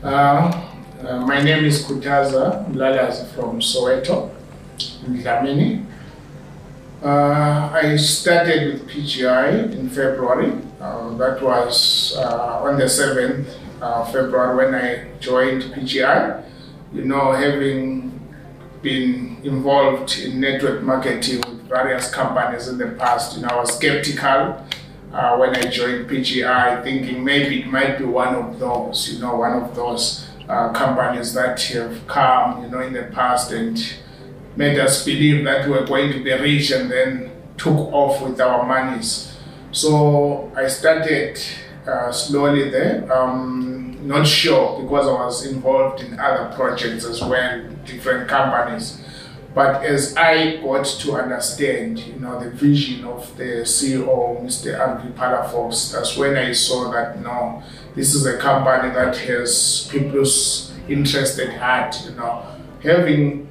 My name is Khuthaza from Soweto, in Dlamini. I started with PGI in February. That was on the 7th of February when I joined PGI. You know, having been involved in network marketing with various companies in the past, I was skeptical when I joined PGI, thinking maybe it might be one of those, companies that have come, in the past and made us believe that we were going to be rich and then took off with our monies. So I started slowly there, not sure because I was involved in other projects as well, different companies. But as I got to understand, the vision of the CEO, Mr. Palafox, that's when I saw that, no, this is a company that has people's interest at heart, Having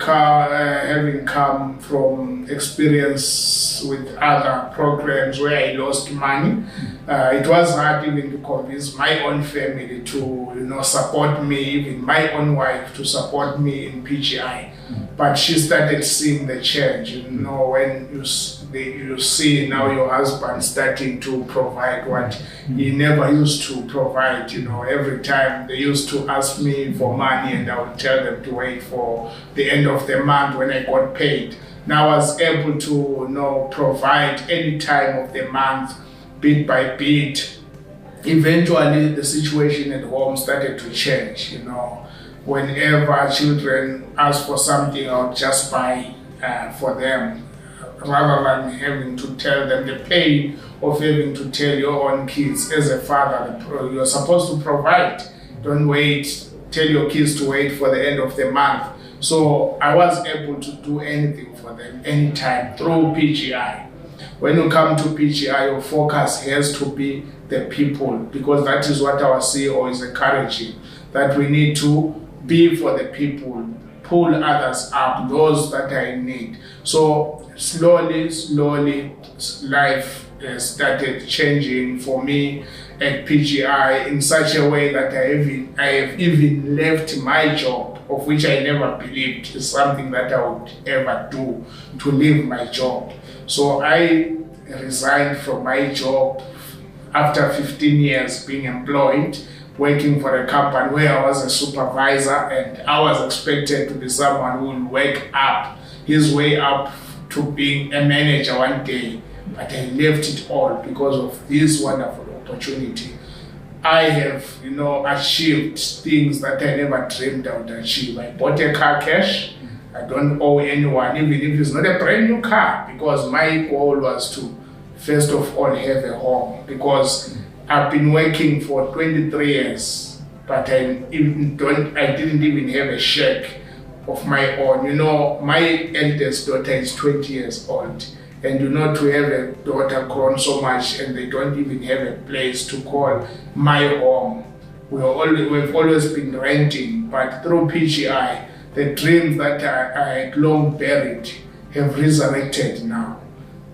come from experience with other programs where I lost money, it was hard even to convince my own family to, support me, even my own wife to support me in PGI. But she started seeing the change, when you see now your husband starting to provide what he never used to provide, every time they used to ask me for money and I would tell them to wait for the end of the month when I got paid. Now I was able to, provide any time of the month, bit by bit. Eventually the situation at home started to change, Whenever children ask for something, I would just buy for them, rather than having to tell them the pain of having to tell your own kids. As a father, you're supposed to provide. Don't wait, tell your kids to wait for the end of the month. So I was able to do anything for them, anytime, through PGI. When you come to PGI, your focus has to be the people, because that is what our CEO is encouraging, that we need to be for the people, pull others up, those that are in need. So slowly, life started changing for me at PGI in such a way that I have even left my job, of which I never believed is something that I would ever do, to leave my job. So I resigned from my job after 15 years being employed, working for a company where I was a supervisor, and I was expected to be someone who will work up his way up to being a manager one day. But I left it all because of this wonderful opportunity. I have, achieved things that I never dreamed I would achieve. I bought a car cash. I don't owe anyone, even if it's not a brand new car, because my goal was to, first of all, have a home, because I've been working for 23 years, but I didn't even have a check of my own. My eldest daughter is 20 years old, and to have a daughter grown so much and they don't even have a place to call my home. We've always been renting, but through PGI, the dreams that I had long buried have resurrected now.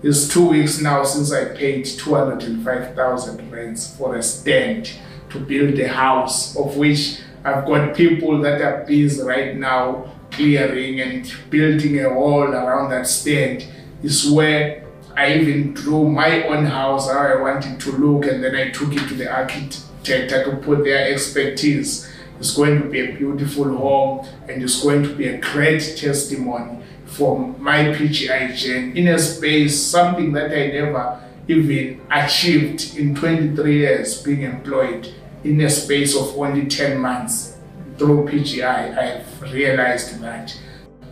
It's 2 weeks now since I paid 205,000 rands for a stand to build a house, of which I've got people that are busy right now clearing and building a wall around that stand. Is where I even drew my own house, how I wanted to look, and then I took it to the architect to put their expertise. It's going to be a beautiful home, and it's going to be a great testimony for my PGI journey in a space, something that I never even achieved in 23 years being employed, in a space of only 10 months. Through PGI, I've realized that.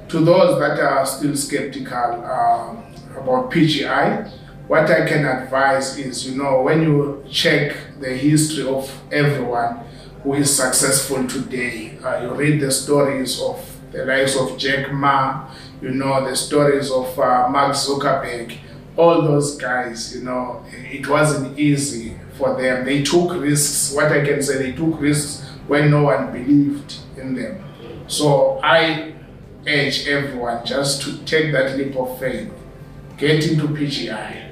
To those that are still skeptical about PGI, what I can advise is, when you check the history of everyone who is successful today, you read the stories of the likes of Jack Ma, the stories of Mark Zuckerberg, all those guys, it wasn't easy for them. They took risks. What I can say, they took risks when no one believed in them. So I urge everyone just to take that leap of faith, get into PGI.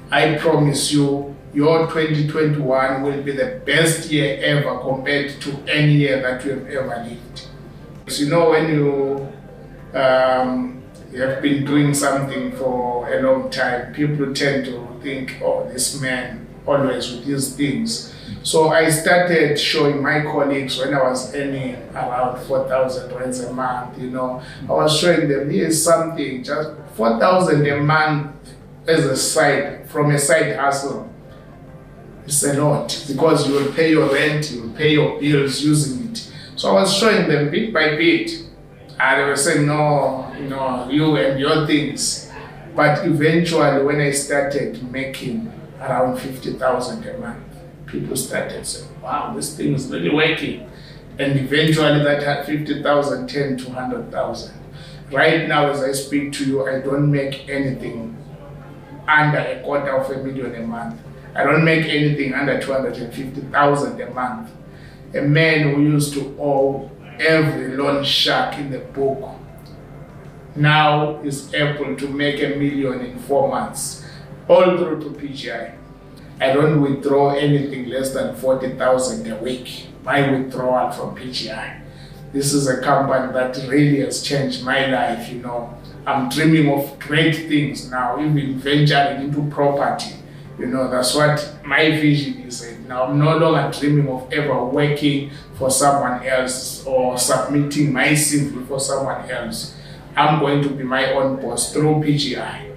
I promise you, your 2021 will be the best year ever compared to any year that you have ever lived. So, you know, when you have been doing something for a long time, people tend to think, oh, this man always with these things. So I started showing my colleagues when I was earning around 4,000 rands a month, you know, I was showing them, here's something, just 4,000 a month as a side, from a side hustle. It's a lot, because you will pay your rent, you will pay your bills using it. So I was showing them bit by bit, and they were saying, no, you know, you and your things. But eventually, when I started making around 50,000 a month, people started saying, wow, this thing is really working. And eventually that had 50,000 turned to 100,000. Right now, as I speak to you, I don't make anything under $250,000 a month. I don't make anything under 250,000 a month. A man who used to owe every loan shark in the book now is able to make $1 million in 4 months, all through to PGI. I don't withdraw anything less than 40,000 a week. My withdrawal from PGI. This is a company that really has changed my life, you know. I'm dreaming of great things now, even venturing into property. You know, that's what my vision is. Now I'm no longer dreaming of ever working for someone else or submitting my CV for someone else. I'm going to be my own boss through PGI.